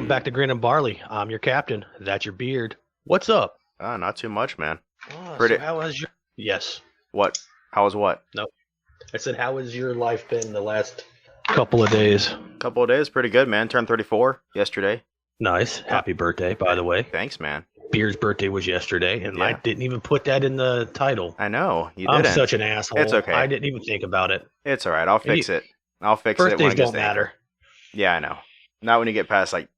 back to Grin and Barley. I'm your captain. That's your beard. What's up? Not too much, man. So how has your... Yes. What? How was what? No. I said, how has your life been the last couple of days? Couple of days, pretty good, man. Turned 34 yesterday. Nice. Happy birthday, by the way. Thanks, man. Beard's birthday was yesterday, and I didn't even put that in the title. I know. You didn't. I'm such an asshole. It's okay. I didn't even think about it. It's all right. I'll fix it. I'll fix it when Birthdays it gets don't matter. Yeah, I know. Not when you get past like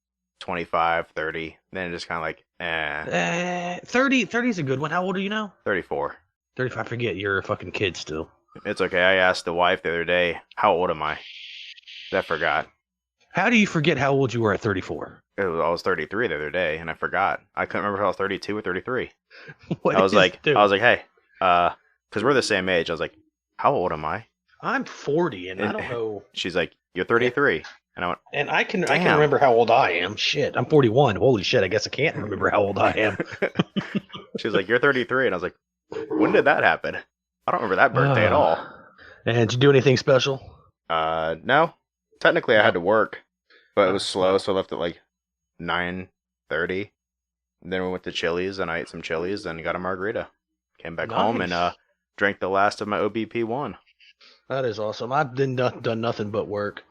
25, 30. Then it's just kind of like, eh. 30 is a good one. How old are you now? 34. 35. I forget. You're a fucking kid still. It's okay. I asked the wife the other day, how old am I? I forgot. How do you forget how old you were at 34? I was 33 the other day, and I forgot. I couldn't remember if I was 32 or 33. What I was like, dude? hey, because we're the same age. I was like, how old am I? I'm 40, and I don't know. She's like, you're 33. And I went, and I can remember how old I am. Shit, I'm 41. Holy shit, I guess I can't remember how old I am. She was like, you're 33. And I was like, when did that happen? I don't remember that birthday at all. And did you do anything special? No. Technically, I had to work, but it was slow, so I left at like 9:30. Then we went to Chili's, and I ate some Chili's and got a margarita. Came back home and drank the last of my OBP1. That is awesome. I've done nothing but work.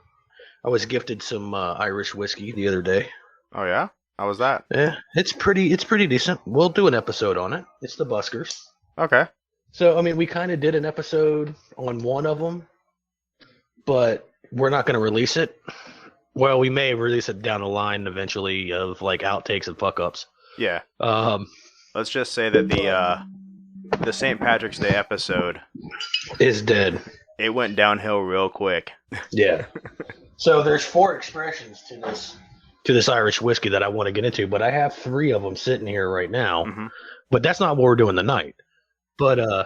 I was gifted some Irish whiskey the other day. Oh yeah? How was that? Yeah, it's pretty decent. We'll do an episode on it. It's the Buskers. Okay. So, I mean, we kind of did an episode on one of them, but we're not going to release it. Well, we may release it down the line eventually of like outtakes and fuck ups. Yeah. Let's just say that the St. Patrick's Day episode is dead. It went downhill real quick. Yeah. So there's 4 expressions to this Irish whiskey that I want to get into, but I have 3 of them sitting here right now. Mm-hmm. But that's not what we're doing tonight. But I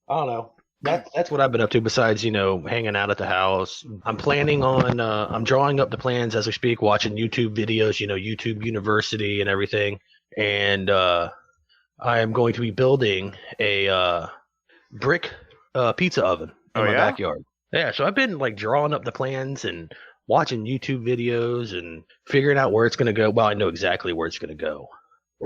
don't know. That's what I've been up to besides, hanging out at the house. I'm planning on I'm drawing up the plans as we speak, watching YouTube videos, YouTube University and everything. And I am going to be building a brick pizza oven in my backyard. Yeah, so I've been like drawing up the plans and watching YouTube videos and figuring out where it's going to go. Well, I know exactly where it's going to go.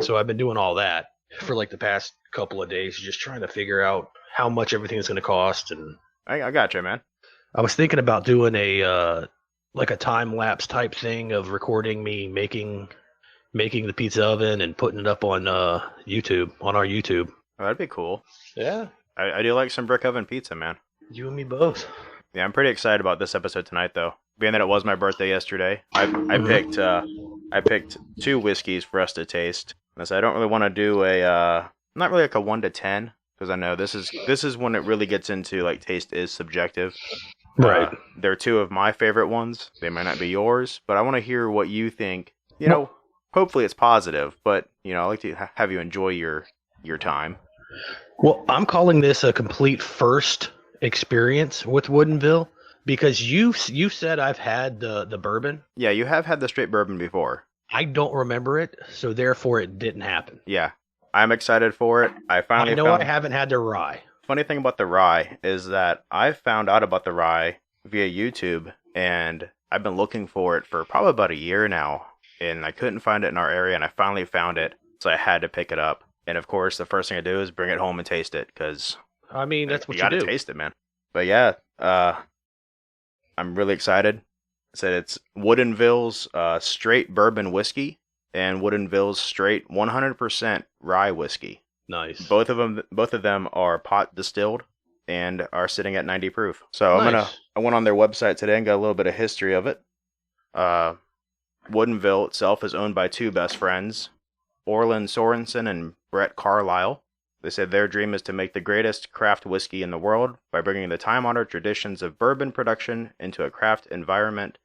So I've been doing all that for like the past couple of days, just trying to figure out how much everything is going to cost. And I got you, man. I was thinking about doing a time lapse type thing of recording me making the pizza oven and putting it up on YouTube, on our YouTube. Oh, that'd be cool. Yeah. I do like some brick oven pizza, man. You and me both. Yeah, I'm pretty excited about this episode tonight, though. Being that it was my birthday yesterday, I picked 2 whiskeys for us to taste. And so I don't really want to do not really like a 1 to 10, because I know this is when it really gets into like taste is subjective. Right. They're 2 of my favorite ones. They might not be yours, but I want to hear what you think. Hopefully it's positive, but I like to have you enjoy your time. Well, I'm calling this a complete first experience with Woodinville because you said I've had the bourbon. Yeah, you have had the straight bourbon before. I don't remember it, so therefore it didn't happen. Yeah, I'm excited for it. I haven't had the rye. Funny thing about the rye is that I found out about the rye via YouTube, and I've been looking for it for probably about a year now, and I couldn't find it in our area, and I finally found it, so I had to pick it up. And of course, the first thing I do is bring it home and taste it, because I mean that's what you gotta taste it, man. But yeah, I'm really excited. I said it's Woodinville's straight bourbon whiskey and Woodinville's straight 100% rye whiskey. Nice. Both of them are pot distilled and are sitting at 90 proof. So nice. I went on their website today and got a little bit of history of it. Woodinville itself is owned by 2 best friends, Orland Sorensen and Brett Carlisle. They said their dream is to make the greatest craft whiskey in the world by bringing the time-honored traditions of bourbon production into a craft environment,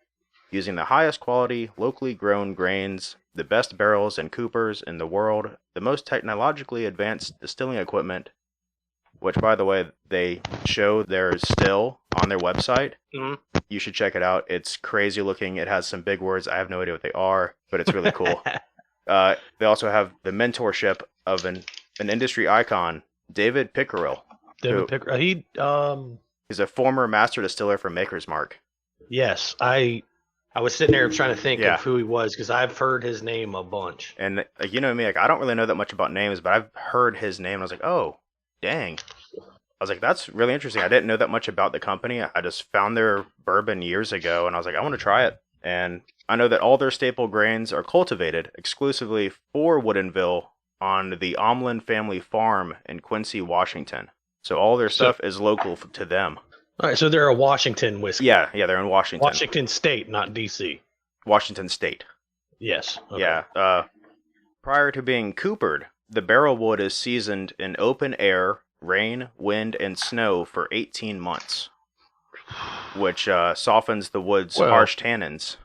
using the highest quality, locally grown grains, the best barrels and coopers in the world, the most technologically advanced distilling equipment, which, by the way, they show their still on their website. Mm-hmm. You should check it out. It's crazy looking. It has some big words. I have no idea what they are, but it's really cool. They also have the mentorship of an industry icon, David Pickerel. He's a former master distiller for Maker's Mark. Yes, I I was sitting there trying to think Yeah. of who he was because I've heard his name a bunch. And you know me, like I don't really know that much about names, but I've heard his name. And I was like, oh, dang. I was like, that's really interesting. I didn't know that much about the company. I just found their bourbon years ago, and I was like, I want to try it. And I know that all their staple grains are cultivated exclusively for Woodinville on the Omlin family farm in Quincy, Washington. So all their stuff is local to them. All right, so they're a Washington whiskey. Yeah, they're in Washington. Washington State, not D.C. Washington State. Yes. Okay. Yeah. Prior to being coopered, the barrel wood is seasoned in open air, rain, wind, and snow for 18 months, which softens the wood's harsh tannins.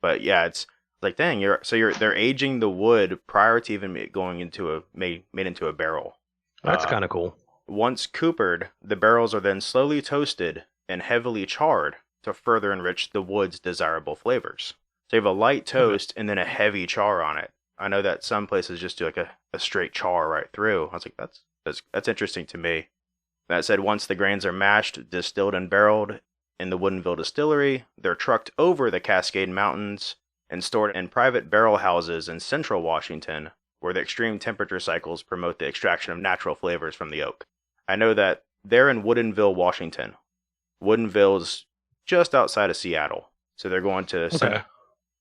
But yeah, it's like, dang, they're aging the wood prior to even going into made into a barrel. That's kind of cool. Once coopered, the barrels are then slowly toasted and heavily charred to further enrich the wood's desirable flavors. So you have a light toast and then a heavy char on it. I know that some places just do like a straight char right through. I was like, that's interesting to me. That said, once the grains are mashed, distilled, and barreled in the Woodinville distillery, they're trucked over the Cascade Mountains and stored in private barrel houses in central Washington, where the extreme temperature cycles promote the extraction of natural flavors from the oak. I know that they're in Woodinville, Washington. Woodinville's just outside of Seattle. So they're going to... Okay.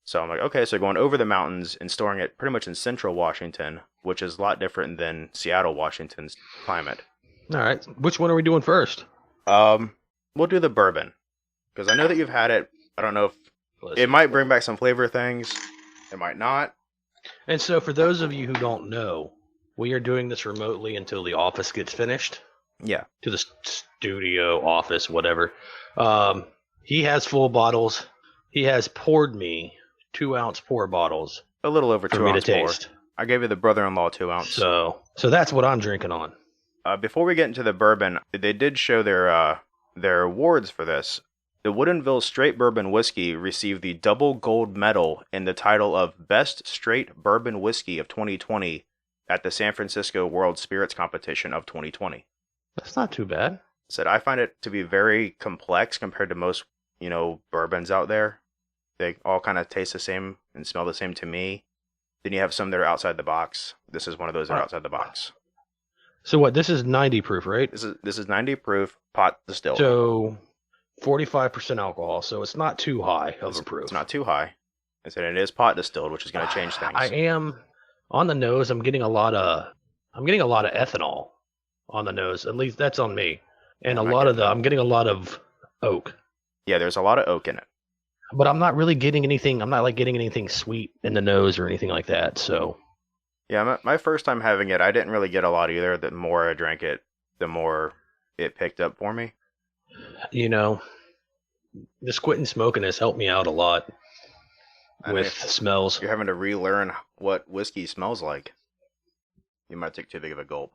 So I'm like, okay, so going over the mountains and storing it pretty much in central Washington, which is a lot different than Seattle, Washington's climate. All right. Which one are we doing first? We'll do the bourbon. Because I know that you've had it. I don't know if... It might bring back some flavor things. It might not. And so for those of you who don't know, we are doing this remotely until the office gets finished. Yeah. To the studio, office, whatever. He has full bottles. He has poured me 2-ounce pour bottles. A little over 2 for me ounce to pour. taste. I gave you the brother-in-law 2 ounce. So that's what I'm drinking on. Before we get into the bourbon, they did show their awards for this. The Woodinville Straight Bourbon Whiskey received the double gold medal in the title of Best Straight Bourbon Whiskey of 2020 at the San Francisco World Spirits Competition of 2020. That's not too bad. Said I find it to be very complex compared to most, bourbons out there. They all kind of taste the same and smell the same to me. Then you have some that are outside the box. This is one of those that are outside the box. So what? This is 90 proof, right? This is 90 proof, pot distilled. So 45% alcohol. So it's not too high of a proof. It's not too high. I said it is pot distilled, which is going to change things. I am on the nose. I'm getting a lot of ethanol on the nose. At least that's on me. And I'm getting a lot of oak. Yeah, there's a lot of oak in it. But I'm not really getting anything. I'm not getting anything sweet in the nose or anything like that. So. Yeah, my first time having it, I didn't really get a lot either. The more I drank it, the more it picked up for me. This quitting smoking has helped me out a lot with smells. You're having to relearn what whiskey smells like. You might take too big of a gulp.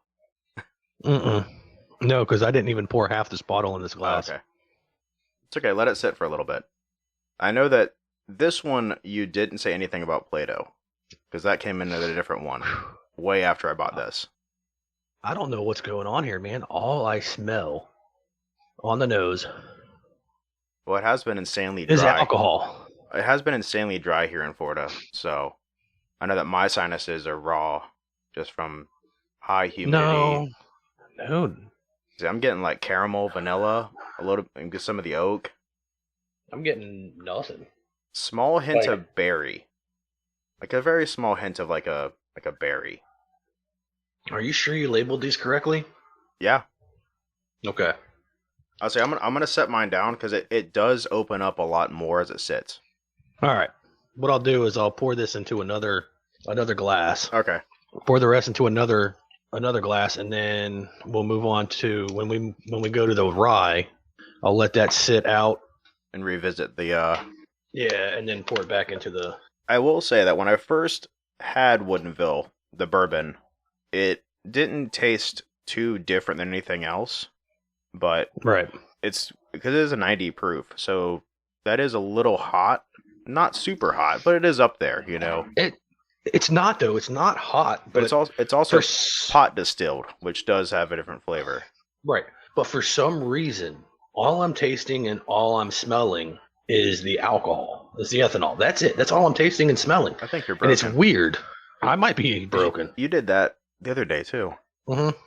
No, because I didn't even pour half this bottle in this glass. Oh, okay. It's okay. Let it sit for a little bit. I know that this one, you didn't say anything about Play-Doh, because that came in a different one way after I bought this. I don't know what's going on here, man. All I smell on the nose well, it has been insanely dry. Is alcohol. It has been insanely dry here in Florida, so I know that my sinuses are raw just from high humidity. No. See, I'm getting like caramel, vanilla, and some of the oak. I'm getting nothing. Small hint of berry, like a very small hint of like a berry. Are you sure you labeled these correctly? Yeah. Okay. I'll say I'm gonna set mine down because it does open up a lot more as it sits. All right. What I'll do is I'll pour this into another glass. Okay. Pour the rest into another glass, and then we'll move on to when we go to the rye. I'll let that sit out and revisit the. Yeah, and then pour it back into the. I will say that when I first had Woodinville, the bourbon, it didn't taste too different than anything else. But right, it's because it is a 90 proof, so that is a little hot, not super hot, but it is up there, It's not though. It's not hot, but it's also pot distilled, which does have a different flavor. Right, but for some reason, all I'm tasting and all I'm smelling is the alcohol. It's the ethanol. That's it. That's all I'm tasting and smelling. I think you're And it's broken. weird. I might be broken. You did that the other day too. Mm-hmm.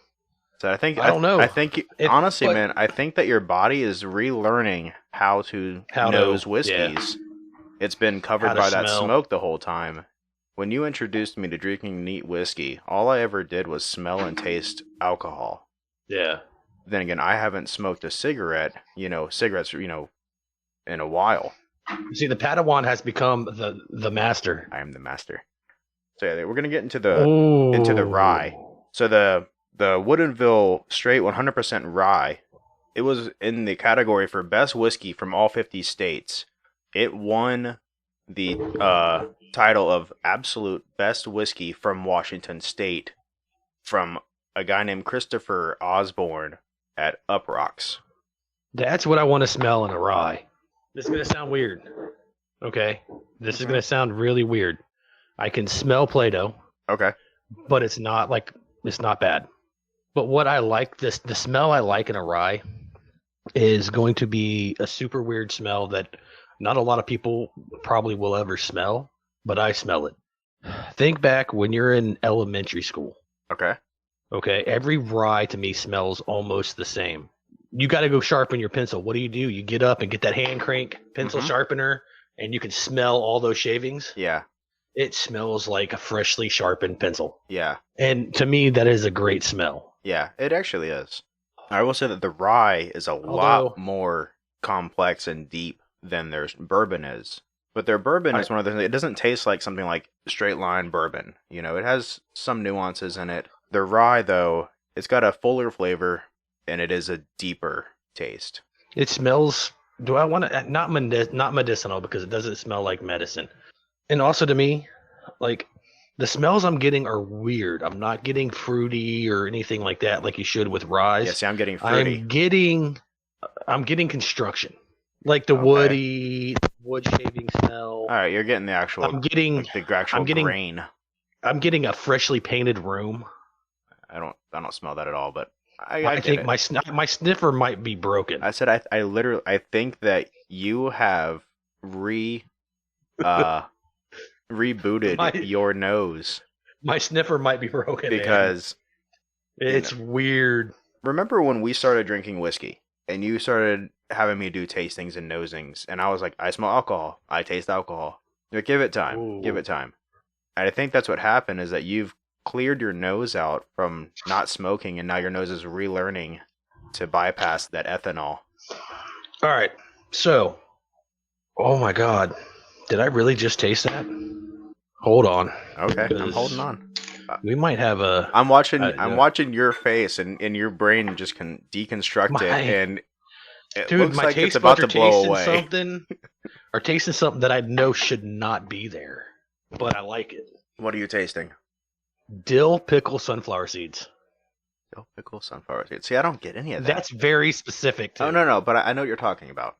So I don't know. I think honestly, man, I think that your body is relearning how to nose whiskeys. Yeah. It's been covered by that smoke the whole time. When you introduced me to drinking neat whiskey, all I ever did was smell and taste alcohol. Yeah. Then again, I haven't smoked a cigarette, cigarettes, in a while. See, the Padawan has become the master. I am the master. So yeah, we're gonna get into the rye. So the Woodinville straight 100% rye, it was in the category for best whiskey from all 50 states. It won the title of absolute best whiskey from Washington State from a guy named Christopher Osborne at Uprocks. That's what I want to smell in a rye. This is going to sound weird. Okay? This is going to sound really weird. I can smell Play-Doh. Okay. But it's not bad. But what I like, the smell I like in a rye is going to be a super weird smell that not a lot of people probably will ever smell, but I smell it. Think back when you're in elementary school. Okay. Okay, every rye to me smells almost the same. You got to go sharpen your pencil. What do? You get up and get that hand crank pencil sharpener, and you can smell all those shavings. Yeah. It smells like a freshly sharpened pencil. Yeah. And to me, that is a great smell. Yeah, it actually is. I will say that the rye is a lot more complex and deep than their bourbon is. But their bourbon is one of the... It doesn't taste like something like straight line bourbon. It has some nuances in it. The rye, though, it's got a fuller flavor, and it is a deeper taste. It smells... Do I want to... Not medicinal, because it doesn't smell like medicine. And also to me, like, the smells I'm getting are weird. I'm not getting fruity or anything like that like you should with rye. Yeah, see, I'm getting fruity. I'm getting construction. Like the wood shaving smell. All right, you're getting the actual grain. I'm getting a freshly painted room. I don't smell that at all, but I think my sniffer might be broken. I said I think that you have rebooted your nose. My sniffer might be broken because it's weird. Remember when we started drinking whiskey and you started having me do tastings and nosings, and I was like, I smell alcohol, I taste alcohol. Like, give it time. Ooh. Give it time. And I think that's what happened, is that you've cleared your nose out from not smoking, and now your nose is relearning to bypass that ethanol. All right. So, oh my God, did I really just taste that? Hold on. Okay, I'm holding on. We might have a... I'm watching your face, and your brain just can deconstruct it, and it looks like it's about to blow away. Tasting something that I know should not be there, but I like it. What are you tasting? Dill pickle sunflower seeds. Dill pickle sunflower seeds. See, I don't get any of that. That's very specific too. Oh, no, but I know what you're talking about.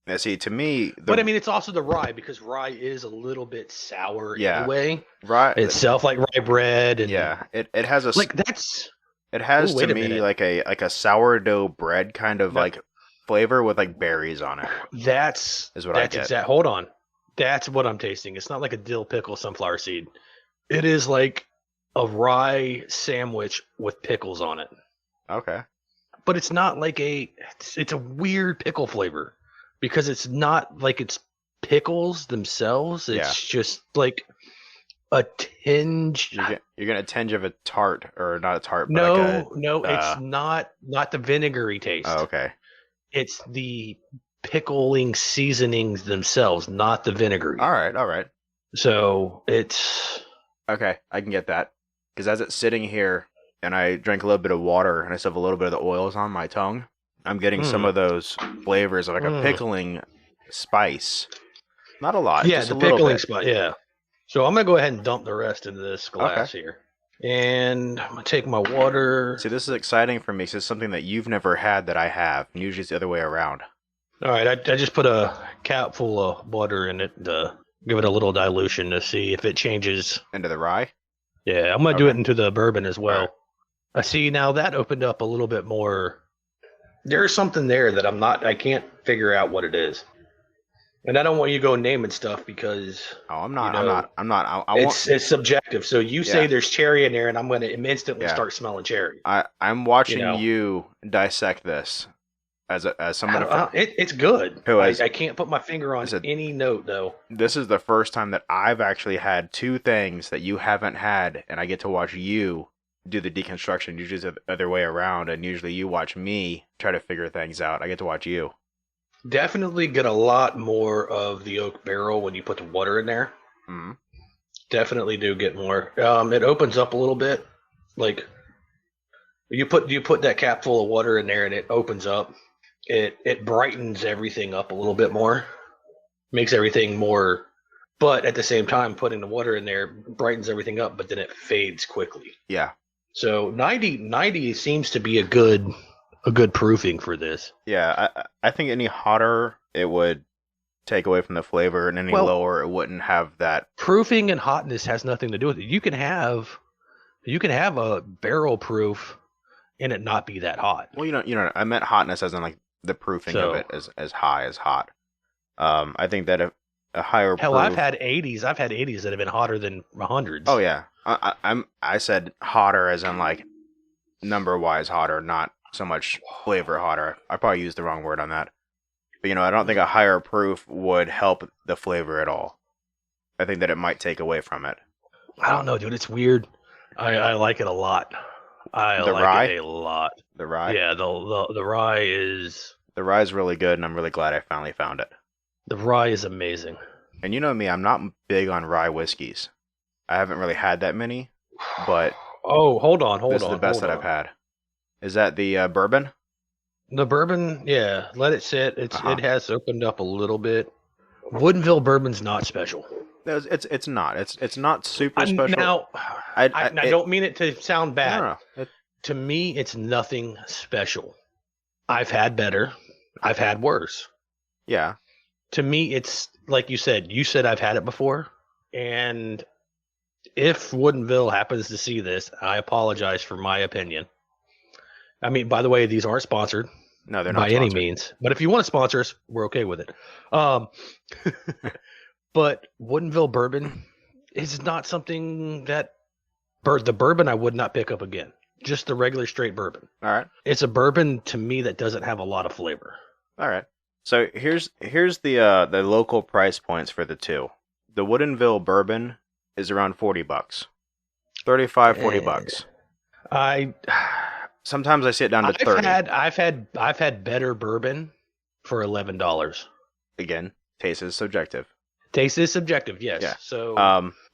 Now, see, to me... But I mean, it's also the rye, because rye is a little bit sour anyway. Rye itself, like rye bread. And, it has a... Like, that's... It has, to me, like a sourdough bread kind of, like, flavor with, like, berries on it. That's what I get. Hold on. That's what I'm tasting. It's not like a dill pickle sunflower seed. It is like a rye sandwich with pickles on it. Okay. But it's not like it's a weird pickle flavor, because it's not like it's pickles themselves. It's just like a tinge. You're getting a tinge of a tart, or not a tart, but it's not the vinegary taste. Oh, okay. It's the pickling seasonings themselves, not the vinegary. All right. So it's... Okay, I can get that. Because as it's sitting here, and I drank a little bit of water, and I still have a little bit of the oils on my tongue, I'm getting some of those flavors of like a pickling spice. Not a lot. Yeah, just the a little pickling bit. spice, yeah. So I'm going to go ahead and dump the rest into this glass here. And I'm going to take my water. See, this is exciting for me, because it's something that you've never had that I have. And usually it's the other way around. All right, I just put a cap full of water in it to give it a little dilution to see if it changes. Into the rye? Yeah, I'm going to do it into the bourbon as well. Right. I see now that opened up a little bit more. There's something there that I can't figure out what it is. And I don't want you to go naming stuff because Oh, I'm you not. know I'm not. I want. it's subjective. So you say Yeah. there's cherry in there, and I'm going to instantly Yeah. start smelling cherry. I'm You watching know, you dissect this as someone it's good. who has. I can't put my finger on Said, any note though. this is the first time that I've actually had two things that you haven't had, and I get to watch you do the deconstruction. Usually it's the other way around, and usually you watch me try to figure things out. I get to watch you. Definitely get a lot more of the oak barrel when you put the water in there. Mm-hmm. Definitely do get more. It opens up a little bit. Like you put that cap full of water in there and it opens up. It brightens everything up a little bit more. Makes everything more, but at the same time putting the water in there brightens everything up, but then it fades quickly. Yeah. So 90 seems to be a good proofing for this. Yeah, I think any hotter it would take away from the flavor, and any lower it wouldn't have that. Proofing and hotness has nothing to do with it. You can have a barrel proof and it not be that hot. Well, you know, I meant hotness as in like the proofing of it as high as hot. I think that a higher hell, proof. I've had 80s that have been hotter than 100s. Oh yeah, I said hotter as in like number wise hotter, not so much flavor hotter. I probably used the wrong word on that. But you know, I don't think a higher proof would help the flavor at all. I think that it might take away from it. I don't know, dude. It's weird. I like it a lot. I like it a lot. The rye? Yeah, the rye is... The rye is really good, and I'm really glad I finally found it. The rye is amazing. And you know me, I'm not big on rye whiskeys. I haven't really had that many, but... Oh, hold on. This is the best that I've had. Is that the bourbon? The bourbon, yeah. Let it sit. It has opened up a little bit. Woodinville bourbon's not special. It's not. It's not super special. Now, I don't mean it to sound bad. No. To me, it's nothing special. I've had better. I've had worse. Yeah. To me, it's like you said. You said I've had it before, and if Woodinville happens to see this, I apologize for my opinion. I mean, by the way, these aren't sponsored. No, they're not by any means. But if you want to sponsor us, we're okay with it. But Woodinville bourbon is not something that the bourbon I would not pick up again. Just the regular straight bourbon. All right. It's a bourbon to me that doesn't have a lot of flavor. All right. So here's the local price points for the two. The Woodinville bourbon is around $40. 35, $40. Sometimes I sit down to 30. I've had better bourbon for $11. Again, taste is subjective. Taste is subjective, yes. Yeah. So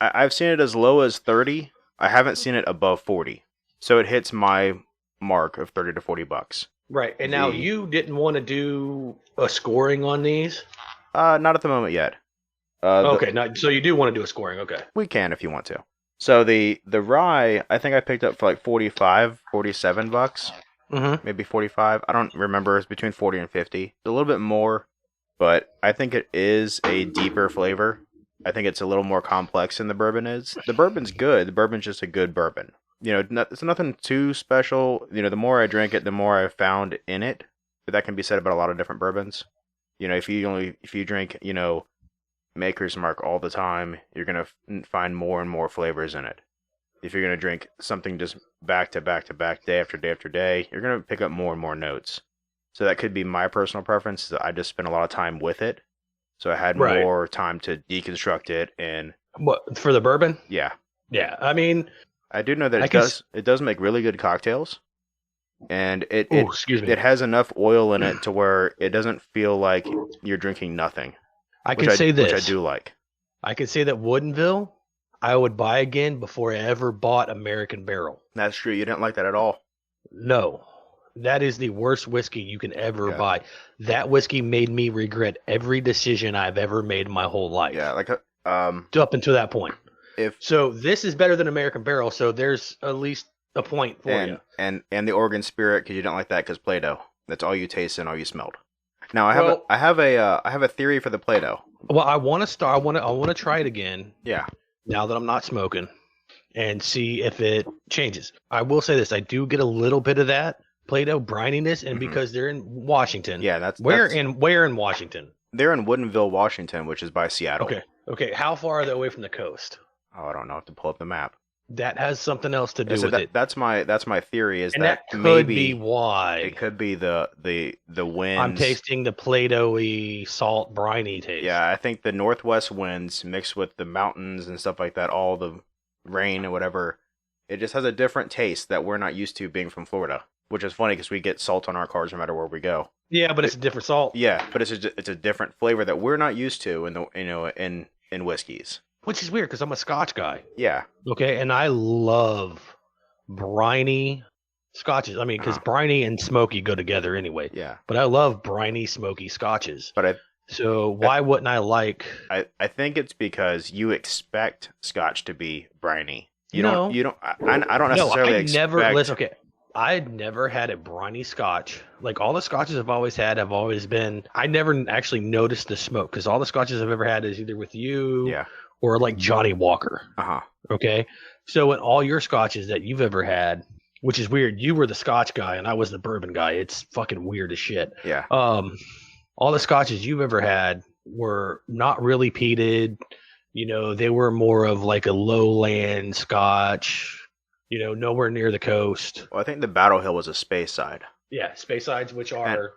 I've seen it as low as 30. I haven't seen it above 40. So it hits my mark of 30 to $40. Right. And now you didn't want to do a scoring on these? Not at the moment yet. Okay, so you do want to do a scoring, okay. We can if you want to. So the rye, I think I picked up for like $45, $47. Mm-hmm. Maybe 45. I don't remember. It's between 40 and 50. A little bit more, but I think it is a deeper flavor. I think it's a little more complex than the bourbon is. The bourbon's good. The bourbon's just a good bourbon. You know, it's nothing too special. You know, the more I drink it, the more I found in it. But that can be said about a lot of different bourbons. You know, if you drink, you know, Maker's Mark all the time, you're going to find more and more flavors in it. If you're going to drink something just back to back to back, day after day after day, you're going to pick up more and more notes. So that could be my personal preference. I just spent a lot of time with it. So I had more time to deconstruct it. And what, for the bourbon? Yeah. Yeah. I mean, I do know that it does make really good cocktails. And it has enough oil in it to where it doesn't feel like you're drinking nothing. I can say this. Which I do like. I can say that Woodinville, I would buy again before I ever bought American Barrel. That's true. You didn't like that at all. No. That is the worst whiskey you can ever buy. That whiskey made me regret every decision I've ever made in my whole life. Yeah, like up until that point. So this is better than American Barrel, so there's at least a point for you. And the Oregon Spirit, because you don't like that because Play-Doh. That's all you tasted and all you smelled. Now I have a theory for the Play-Doh. Well, I want to try it again. Yeah. Now that I'm not smoking, and see if it changes. I will say this: I do get a little bit of that Play-Doh brininess, and because they're in Washington. Yeah, where in Washington? They're in Woodinville, Washington, which is by Seattle. Okay. How far are they away from the coast? Oh, I don't know. I have to pull up the map. That has something else to do So with it. that's my theory is And that that could maybe be why. it could be the winds. I'm tasting the Play-Doh-y, salt, briny taste. Yeah, I think the northwest winds mixed with the mountains and stuff like that, all the rain and whatever, it just has a different taste that we're not used to being from Florida. Which is funny because we get salt on our cars no matter where we go. Yeah, but it's a different salt. Yeah, but it's a different flavor that we're not used to in whiskeys. Which is weird because I'm a Scotch guy. Yeah. Okay, and I love briny Scotches. I mean, because briny and smoky go together anyway. Yeah. But I love briny, smoky Scotches. But why wouldn't I like? I think it's because you expect Scotch to be briny. I don't necessarily expect. Okay. I'd never had a briny Scotch. Like all the Scotches I've always had have always been. I never actually noticed the smoke because all the Scotches I've ever had is either with you, or like Johnny Walker. Okay, so in all your Scotches that you've ever had, which is weird, you were the Scotch guy and I was the bourbon guy. It's fucking weird as shit. Yeah. All the Scotches you've ever had were not really peated. They were more of like a lowland Scotch. Nowhere near the coast. Well, I think the Battle Hill was a space side. Yeah, space sides, which are,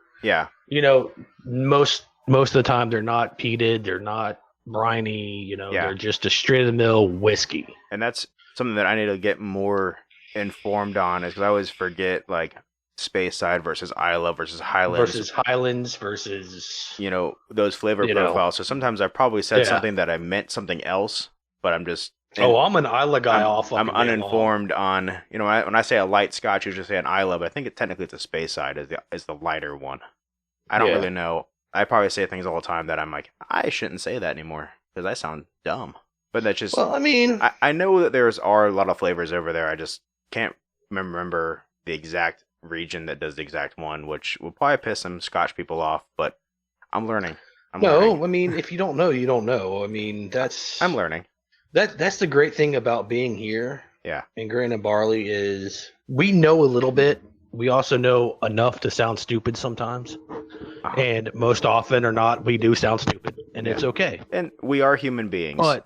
most of the time they're not peated, they're not briny, they're just a straight of the mill whiskey. And that's something that I need to get more informed on, is because I always forget like space side versus Isla versus Highlands versus those flavor profiles. So sometimes I probably said something that I meant something else, but I'm just. I'm an Isla guy. I'm uninformed on when I say a light Scotch, usually say an Isla, but I think technically it's a space side is the lighter one. I don't really know. I probably say things all the time that I'm like, I shouldn't say that anymore because I sound dumb. But that's just. Well, I mean, I know that are a lot of flavors over there. I just can't remember the exact region that does the exact one, which will probably piss some Scotch people off. But I'm learning. I mean, if you don't know, you don't know. I mean, I'm learning. That's the great thing about being here. Yeah. In Grain and Barley is we know a little bit. We also know enough to sound stupid sometimes. And most often or not, we do sound stupid. And it's okay. And we are human beings. But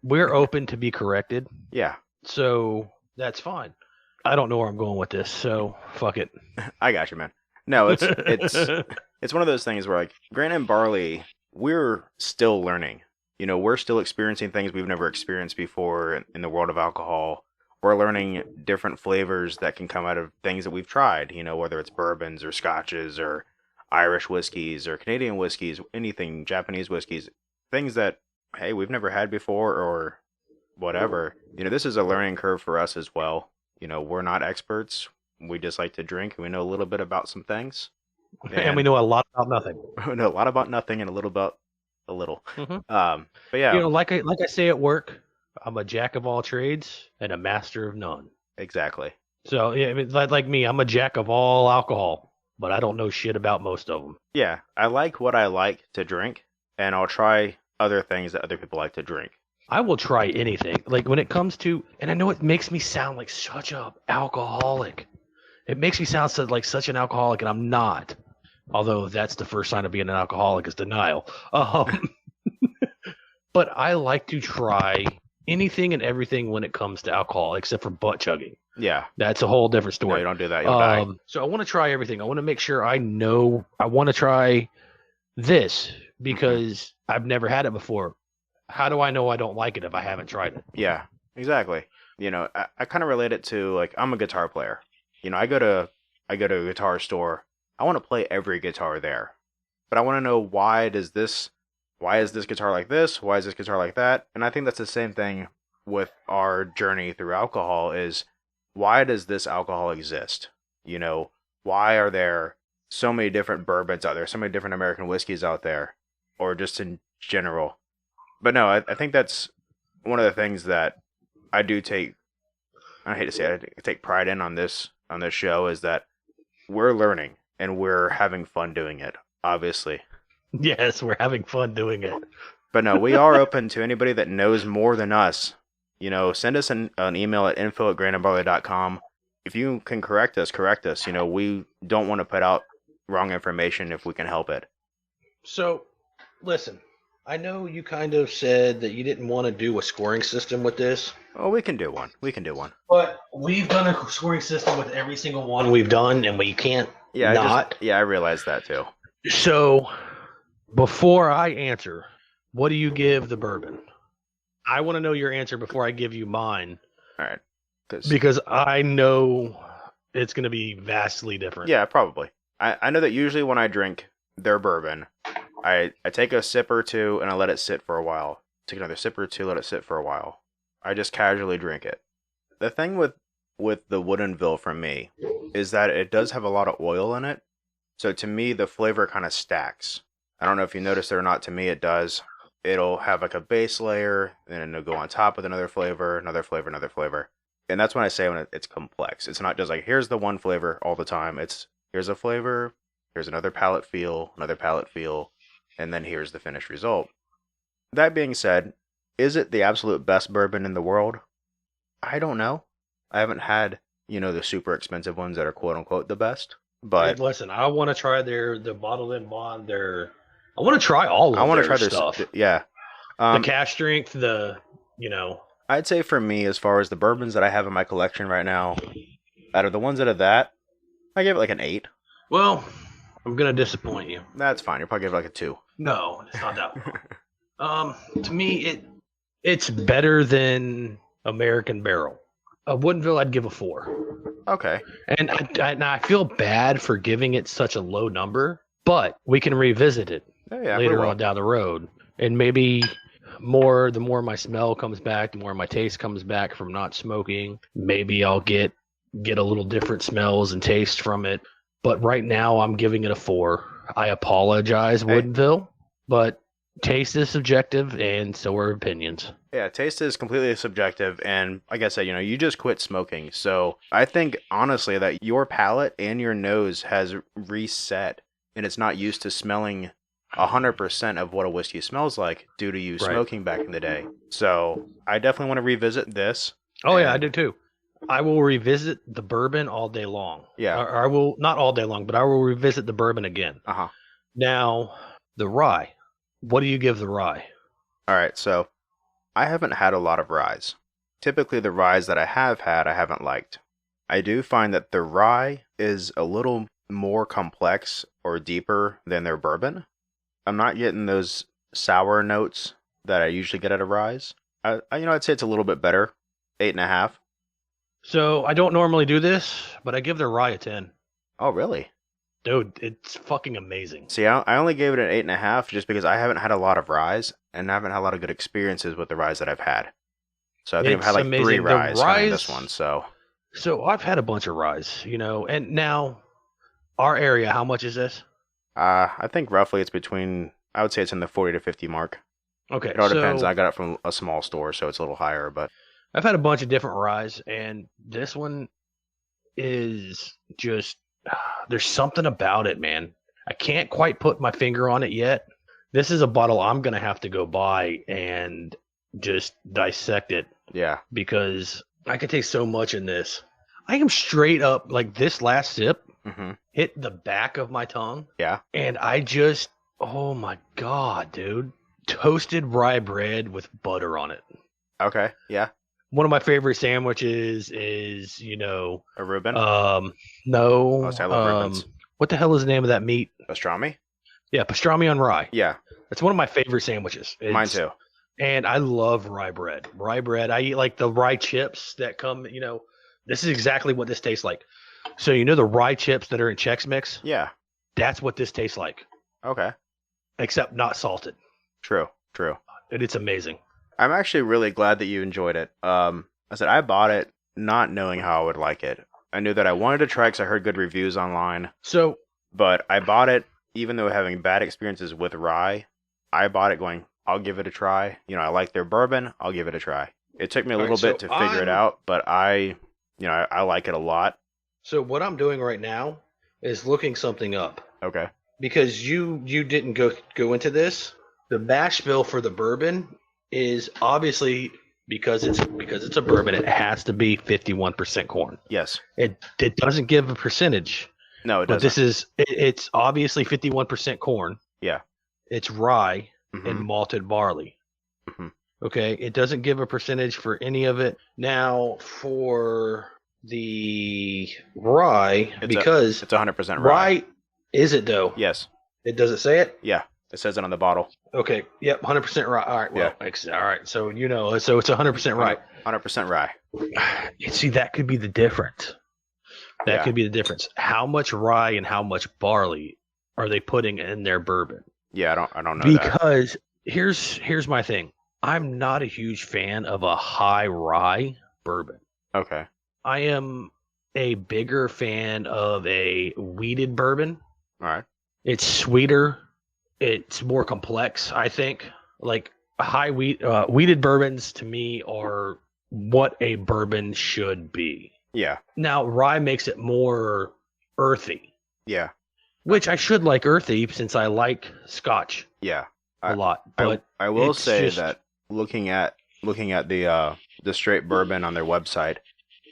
we're open to be corrected. Yeah. So that's fine. I don't know where I'm going with this, so fuck it. I got you, man. No, it's one of those things where like Grain and Barley, we're still learning. We're still experiencing things we've never experienced before in the world of alcohol. We're learning different flavors that can come out of things that we've tried, whether it's bourbons or scotches or Irish whiskeys or Canadian whiskeys, anything, Japanese whiskeys, things that, hey, we've never had before or whatever. This is a learning curve for us as well. We're not experts. We just like to drink and we know a little bit about some things. And we know a lot about nothing. We know a lot about nothing and a little about a little. Mm-hmm. But yeah. Like I say at work, I'm a jack of all trades and a master of none. Exactly. So yeah, I mean, like me, I'm a jack of all alcohol, but I don't know shit about most of them. Yeah, I like what I like to drink, and I'll try other things that other people like to drink. I will try anything. Like when it comes to, and I know it makes me sound like such a alcoholic. It makes me sound like such an alcoholic, and I'm not. Although that's the first sign of being an alcoholic is denial. But I like to try anything and everything when it comes to alcohol, except for butt chugging. Yeah. That's a whole different story. No, you don't do that. You'll die. So I want to try everything. I want to make sure I know. I want to try this because I've never had it before. How do I know I don't like it if I haven't tried it? Yeah, exactly. I kind of relate it to, like, I'm a guitar player. I go to a guitar store. I want to play every guitar there. But I want to know why is this guitar like this? Why is this guitar like that? And I think that's the same thing with our journey through alcohol is why does this alcohol exist? Why are there so many different bourbons out there, so many different American whiskeys out there, or just in general? But no, I think that's one of the things that I do take, I hate to say it, I take pride in on this show is that we're learning and we're having fun doing it, obviously. Yes, we're having fun doing it. But no, we are open to anybody that knows more than us. Send us an email at info@grainandbarley.com. If you can correct us. We don't want to put out wrong information if we can help it. So, listen, I know you kind of said that you didn't want to do a scoring system with this, Oh, we can do one. We can do one. but we've done a scoring system with every single one we've done, and we can't Yeah, not. I realized that too. So, before I answer, what do you give the bourbon? I want to know your answer before I give you mine. All right. Because I know it's going to be vastly different. Yeah, probably. I know that usually when I drink their bourbon, I take a sip or two and I let it sit for a while. Take another sip or two, let it sit for a while. I just casually drink it. The thing with the Woodinville from me is that it does have a lot of oil in it. So to me, the flavor kind of stacks. I don't know if you noticed it or not. To me, it does. It'll have like a base layer, and then it'll go on top with another flavor, another flavor, another flavor. And that's when I say when it's complex. It's not just like, here's the one flavor all the time. It's, here's a flavor, here's another palate feel, and then here's the finished result. That being said, is it the absolute best bourbon in the world? I don't know. I haven't had, the super expensive ones that are quote unquote the best. But hey, listen, I want to try the bottled in bond. I want to try all of their stuff. Yeah. The cash strength, I'd say for me, as far as the bourbons that I have in my collection right now, out of the ones that are that, I give it like an 8. Well, I'm going to disappoint you. That's fine. You'll probably give it like a 2. No, it's not that long. To me, it's better than American Barrel. Woodinville, I'd give a 4. Okay. And I feel bad for giving it such a low number, but we can revisit it later on down the road. And maybe the more my smell comes back, the more my taste comes back from not smoking. Maybe I'll get a little different smells and taste from it. But right now, I'm giving it a 4. I apologize, Woodinville, but taste is subjective, and so are opinions. Yeah, taste is completely subjective, and like I said, you just quit smoking. So I think, honestly, that your palate and your nose has reset, and it's not used to smelling 100% of what a whiskey smells like due to you smoking back in the day. So I definitely want to revisit this. Oh, yeah, I do too. I will revisit the bourbon all day long. Yeah. I will, not all day long, but I will revisit the bourbon again. Uh-huh. Now, the rye. What do you give the rye? All right, so I haven't had a lot of ryes. Typically, the ryes that I have had, I haven't liked. I do find that the rye is a little more complex or deeper than their bourbon. I'm not getting those sour notes that I usually get out of ryes. I'd say it's a little bit better, 8.5. So I don't normally do this, but I give the rye a 10. Oh, really? Dude, it's fucking amazing. See, I only gave it an 8.5 just because I haven't had a lot of ryes and I haven't had a lot of good experiences with the ryes that I've had. So I think I've had like amazing. 3 ryes in this one. So I've had a bunch of ryes, and now our area, how much is this? I think roughly it's between, I would say it's in the 40 to 50 mark. Okay. It all depends. I got it from a small store, so it's a little higher, but I've had a bunch of different ryes, and this one is just, there's something about it, man. I can't quite put my finger on it yet. This is a bottle I'm going to have to go buy and just dissect it. Yeah. Because I could taste so much in this. I am straight up, like this last sip hit the back of my tongue. Yeah. And I just, oh my God, dude. Toasted rye bread with butter on it. Okay. Yeah. One of my favorite sandwiches is, a Reuben? No. Oh, I love Reubens. What the hell is the name of that meat? Pastrami? Yeah, pastrami on rye. Yeah. It's one of my favorite sandwiches. Mine too. And I love rye bread. Rye bread. I eat like the rye chips that come, this is exactly what this tastes like. So the rye chips that are in Chex Mix? Yeah. That's what this tastes like. Okay. Except not salted. True. And it's amazing. I'm actually really glad that you enjoyed it. I said I bought it not knowing how I would like it. I knew that I wanted to try because I heard good reviews online. But I bought it even though having bad experiences with rye. I bought it going, I'll give it a try. I like their bourbon. I'll give it a try. It took me a little bit to figure it out, but I like it a lot. So what I'm doing right now is looking something up. Okay. Because you didn't go into this. The mash bill for the bourbon is obviously because it's a bourbon, it has to be 51% corn. Yes. It doesn't give a percentage. No, it doesn't. But it's obviously 51% corn. Yeah. It's rye and Mhm. malted barley. Mhm. Okay, it doesn't give a percentage for any of it. Now, for the rye, because It's 100% rye. is it though? Yes. It does it say it? Yeah. It says it on the bottle. Okay, yep, 100% rye. All right, well, Yeah. all right, so so it's 100% rye. 100% rye. See, that could be the difference. That could be the difference. How much rye and how much barley are they putting in their bourbon? Yeah, I don't know because here's my thing. I'm not a huge fan of a high rye bourbon. that. Okay. I am a bigger fan of a wheated bourbon. All right. It's sweeter. It's more complex, I think. Like wheated bourbons to me are what a bourbon should be. Yeah. Now, rye makes it more earthy. Yeah. Which I should like earthy since I like Scotch. Yeah. A lot. But I will say that looking at the straight bourbon on their website,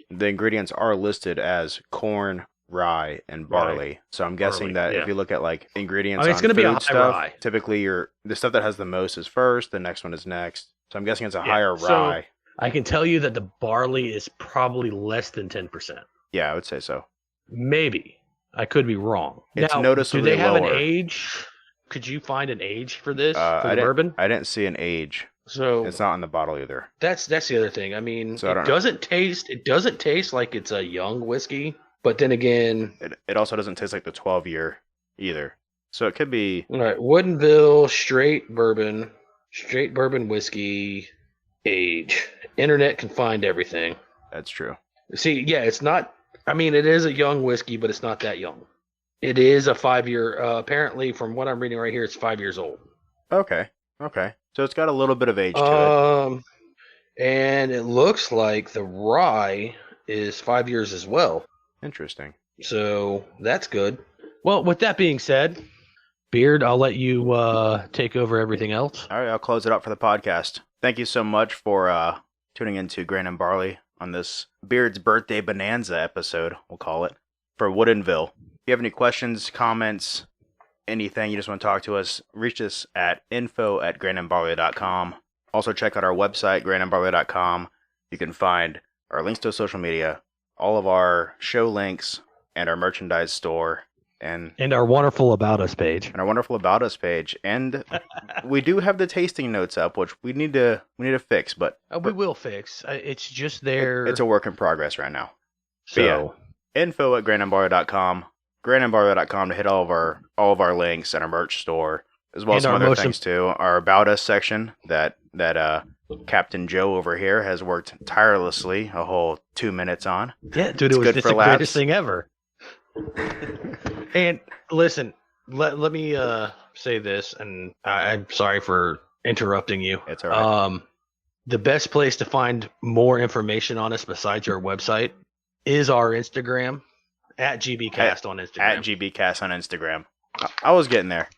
the ingredients are listed as corn, rye, and barley. Right. So I'm guessing that if you look at like ingredients it's on gonna food be a high stuff, rye. typically the stuff that has the most is first, the next one is next. So I'm guessing it's a higher So rye. I can tell you that the barley is probably less than 10%. Yeah, I would say so. Maybe. I could be wrong. It's now, noticeably do they have lower. an age? Could you find an age for this for the I bourbon? I didn't see an age. So It's not on the bottle either. that's the other thing. I mean, So I don't know. it doesn't taste like it's a young whiskey, but then again, It also doesn't taste like the 12-year either. So it could be. all right, Woodinville straight bourbon whiskey age. Internet can find everything. That's true. See, yeah, it's not. I mean, it is a young whiskey, but it's not that young. It is a 5-year. Apparently, from what I'm reading right here, it's 5 years old. Okay. So it's got a little bit of age to And it looks like the rye is 5 years as well. Interesting. So that's good. Well, with that being said, Beard, I'll let you take over everything else. All right, I'll close it up for the podcast. Thank you so much for tuning into Grain and Barley on this Beard's Birthday Bonanza episode, we'll call it, for Woodinville. If you have any questions, comments, anything you just want to talk to us, reach us at info@grainandbarley.com. Also check out our website, grainandbarley.com. You can find our links to social media, all of our show links, and our merchandise store. And our wonderful About Us page. And our wonderful About Us page. And we do have the tasting notes up, which we need to fix, but we will fix. It's just there. It's a work in progress right now. So info@grainandbarley.com, grainandbarley.com to hit all of our links and our merch store, as well as some other things too. Our About Us section that Captain Joe over here has worked tirelessly a whole 2 minutes on. Yeah, dude, it was just the greatest thing ever. And listen, let me say this, and I'm sorry for interrupting you. It's all right. The best place to find more information on us besides our website is our Instagram, at GBcast on Instagram. At GBcast on Instagram. I was getting there.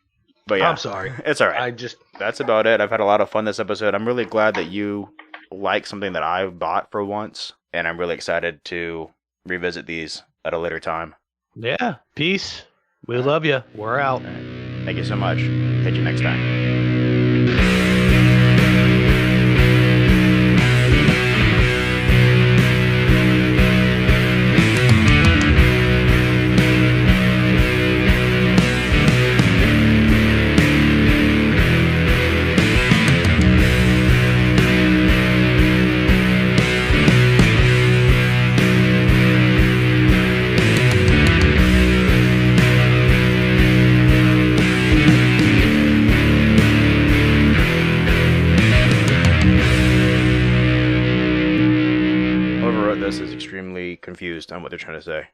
But yeah. I'm sorry. It's all right. That's about it. I've had a lot of fun this episode. I'm really glad that you like something that I bought for once, and I'm really excited to revisit these at a later time. Yeah. Peace. We love you. We're out. Thank you so much. Catch you next time. Confused on what they're trying to say.